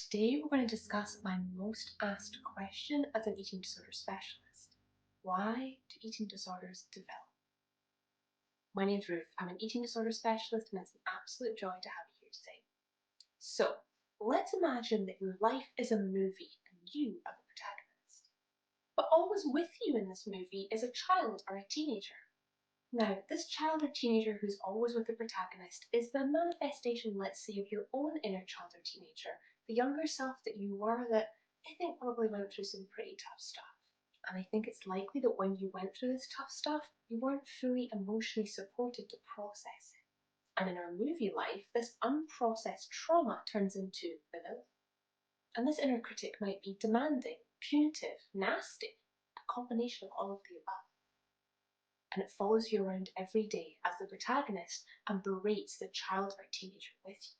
Today we're going to discuss my most asked question as an eating disorder specialist. Why do eating disorders develop? My name's Ruth. I'm an eating disorder specialist and it's an absolute joy to have you here today. So, let's imagine that your life is a movie and you are the protagonist. But always with you in this movie is a child or a teenager. Now, this child or teenager who's always with the protagonist is the manifestation, let's say, of your own inner child or teenager, the younger self that you were that I think probably went through some pretty tough stuff. And I think it's likely that when you went through this tough stuff, you weren't fully emotionally supported to process it. And in our movie life, this unprocessed trauma turns into the villain. And this inner critic might be demanding, punitive, nasty, a combination of all of the above. And it follows you around every day as the protagonist and berates the child or teenager with you.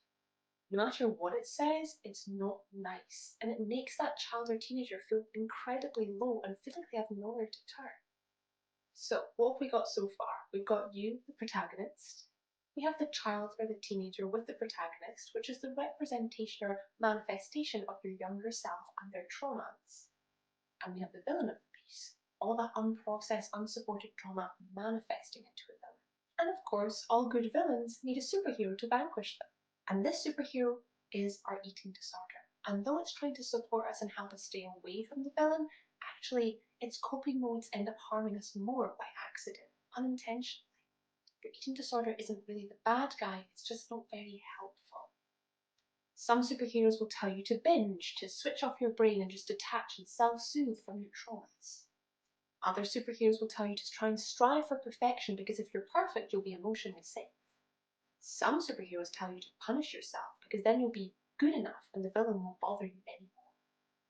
No matter what it says, it's not nice, and it makes that child or teenager feel incredibly low and feel like they have nowhere to turn. So what have we got so far? We've got you, the protagonist. We have the child or the teenager with the protagonist, which is the representation or manifestation of your younger self and their traumas. And we have the villain of the piece, all that unprocessed, unsupported trauma manifesting into a villain. And of course, all good villains need a superhero to vanquish them. And this superhero is our eating disorder. And though it's trying to support us and help us stay away from the villain, actually, its coping modes end up harming us more by accident, unintentionally. Your eating disorder isn't really the bad guy, it's just not very helpful. Some superheroes will tell you to binge, to switch off your brain and just detach and self-soothe from your traumas. Other superheroes will tell you to try and strive for perfection because if you're perfect, you'll be emotionally safe. Some superheroes tell you to punish yourself because then you'll be good enough and the villain won't bother you anymore.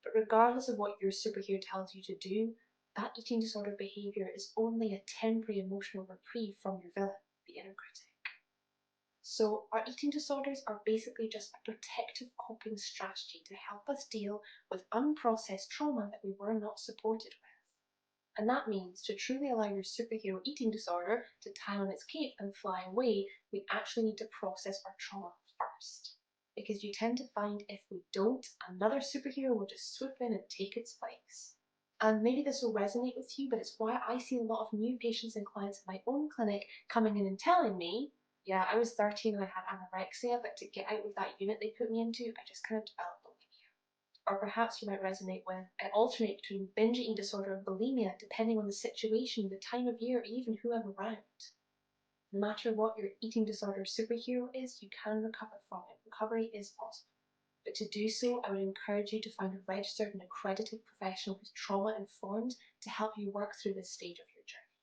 But regardless of what your superhero tells you to do, that eating disorder behaviour is only a temporary emotional reprieve from your villain, the inner critic. So our eating disorders are basically just a protective coping strategy to help us deal with unprocessed trauma that we were not supported with. And that means to truly allow your superhero eating disorder to tie on its cape and fly away, we actually need to process our trauma first. Because you tend to find if we don't, another superhero will just swoop in and take its place. And maybe this will resonate with you, but it's why I see a lot of new patients and clients in my own clinic coming in and telling me, yeah, I was 13 and I had anorexia, but to get out of that unit they put me into, I just kind of developed bulimia. Or perhaps you might resonate with, I alternate between binge eating disorder and bulimia depending on the situation, the time of year, or even who I'm around. No matter what your eating disorder superhero is, you can recover from it. Recovery is possible. But to do so, I would encourage you to find a registered and accredited professional who's trauma-informed to help you work through this stage of your journey.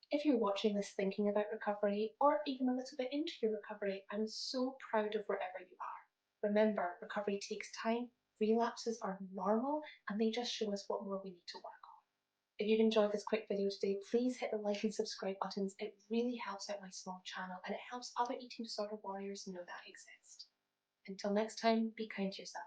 If you're watching this thinking about recovery, or even a little bit into your recovery, I'm so proud of wherever you are. Remember, recovery takes time, relapses are normal, and they just show us what more we need to work on. If you've enjoyed this quick video today, please hit the like and subscribe buttons. It really helps out my small channel, and it helps other eating disorder warriors know that I exist. Until next time, be kind to yourself.